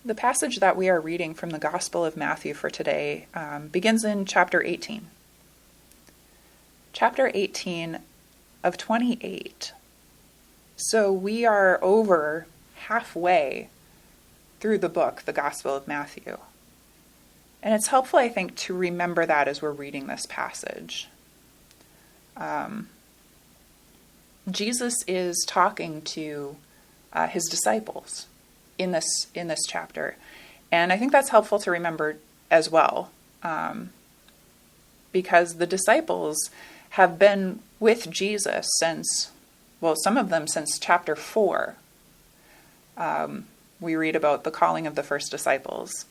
The passage that we are reading from the Gospel of Matthew for today begins in chapter 18. Chapter 18 of 28. So we are over halfway through the book, the Gospel of Matthew. And it's helpful, I think, to remember that as we're reading this passage. Jesus is talking to his disciples in this chapter. And I think that's helpful to remember as well, because the disciples have been with Jesus since, well, some of them since chapter 4. We read about the calling of the first disciples.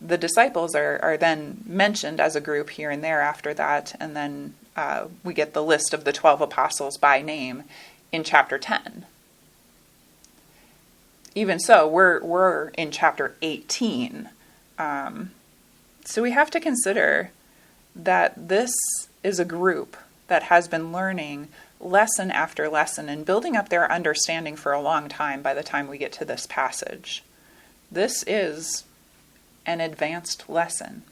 The disciples are then mentioned as a group here and there after that, and then we get the list of the 12 apostles by name in chapter 10. Even so, we're in chapter 18. So we have to consider that this is a group that has been learning lesson after lesson and building up their understanding for a long time by the time we get to this passage. This is an advanced lesson.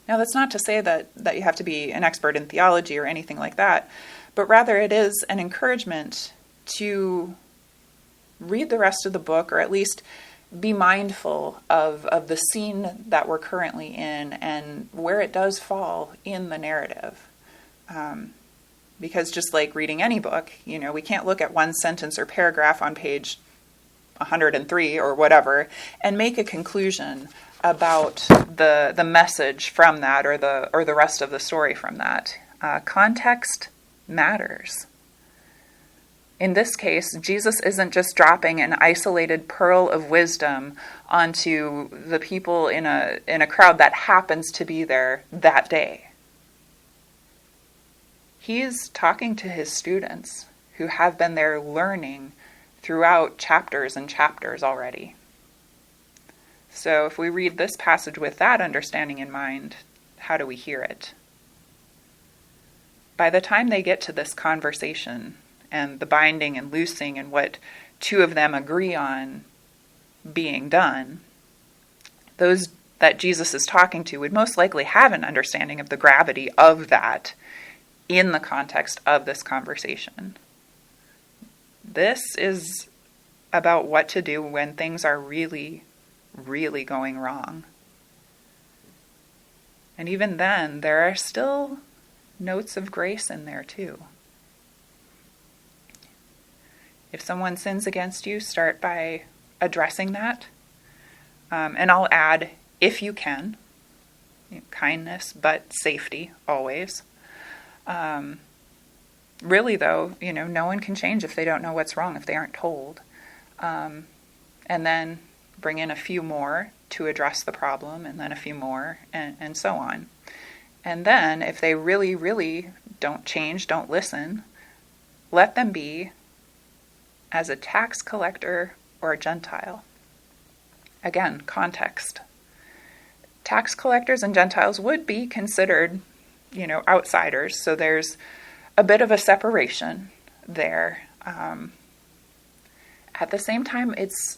Now, that's not to say that you have to be an expert in theology or anything like that, but rather it is an encouragement to read the rest of the book, or at least be mindful of the scene that we're currently in and where it does fall in the narrative. Because just like reading any book, we can't look at one sentence or paragraph on page 103 or whatever and make a conclusion about the message from that or the rest of the story from that. Context matters. In this case, Jesus isn't just dropping an isolated pearl of wisdom onto the people in a crowd that happens to be there that day. He's talking to his students who have been there learning throughout chapters and chapters already. So if we read this passage with that understanding in mind, how do we hear it? By the time they get to this conversation and the binding and loosing and what two of them agree on being done, those that Jesus is talking to would most likely have an understanding of the gravity of that in the context of this conversation. This is about what to do when things are really, really going wrong. And even then, there are still notes of grace in there too. If someone sins against you, start by addressing that. And I'll add, if you can, kindness, but safety always. Really, though, no one can change if they don't know what's wrong, if they aren't told. And then bring in a few more to address the problem, and then a few more, and so on. And then, if they really, really don't change, don't listen, let them be as a tax collector or a Gentile. Again, context. Tax collectors and Gentiles would be considered, outsiders, so there's a bit of a separation there. At the same time, it's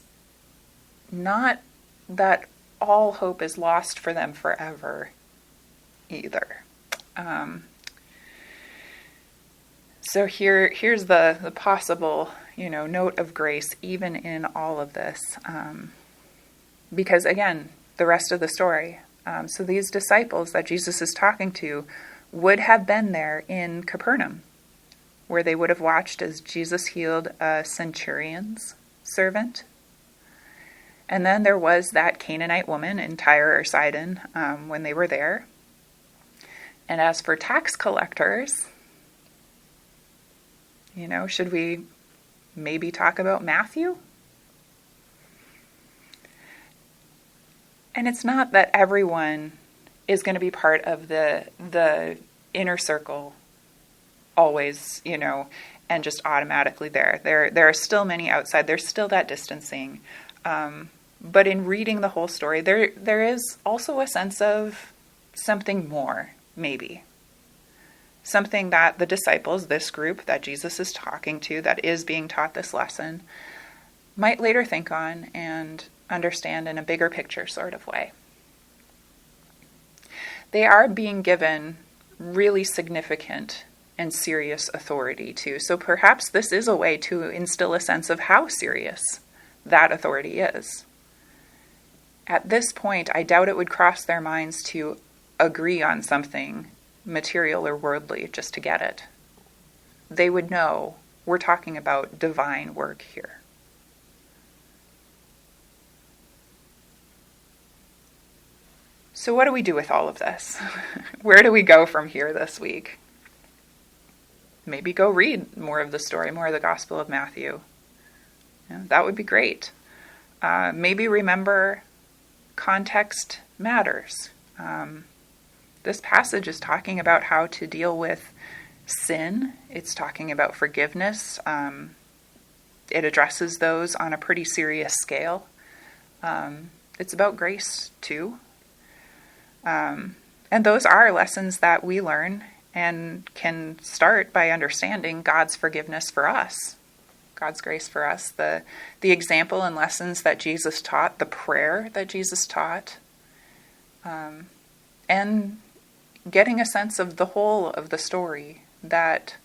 not that all hope is lost for them forever either. So here's the possible, note of grace even in all of this. Because again, the rest of the story. So these disciples that Jesus is talking to would have been there in Capernaum, where they would have watched as Jesus healed a centurion's servant. And then there was that Canaanite woman in Tyre or Sidon when they were there. And as for tax collectors, should we maybe talk about Matthew? And it's not that everyone is going to be part of the inner circle always, and just automatically there. There are still many outside. There's still that distancing. But in reading the whole story, there is also a sense of something more, maybe. Something that the disciples, this group that Jesus is talking to, that is being taught this lesson, might later think on and understand in a bigger picture sort of way. They are being given really significant and serious authority too. So perhaps this is a way to instill a sense of how serious that authority is. At this point, I doubt it would cross their minds to agree on something material or worldly just to get it. They would know we're talking about divine work here. So what do we do with all of this? Where do we go from here this week? Maybe go read more of the story, more of the Gospel of Matthew. Yeah, that would be great. Maybe remember context matters. This passage is talking about how to deal with sin. It's talking about forgiveness. It addresses those on a pretty serious scale. It's about grace too. And those are lessons that we learn and can start by understanding God's forgiveness for us, God's grace for us, the example and lessons that Jesus taught, the prayer that Jesus taught, and getting a sense of the whole of the story that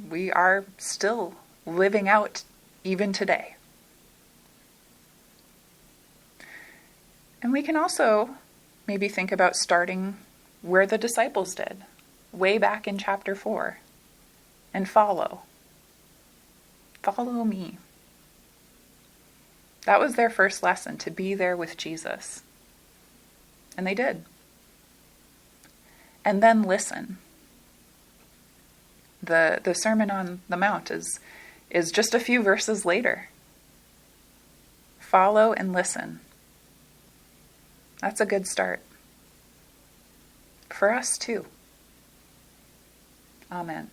we are still living out even today. And we can also maybe think about starting where the disciples did, way back in chapter 4, and follow. Follow me. That was their first lesson, to be there with Jesus. And they did. And then listen. The Sermon on the Mount is just a few verses later. Follow and listen. That's a good start. For us too. Amen.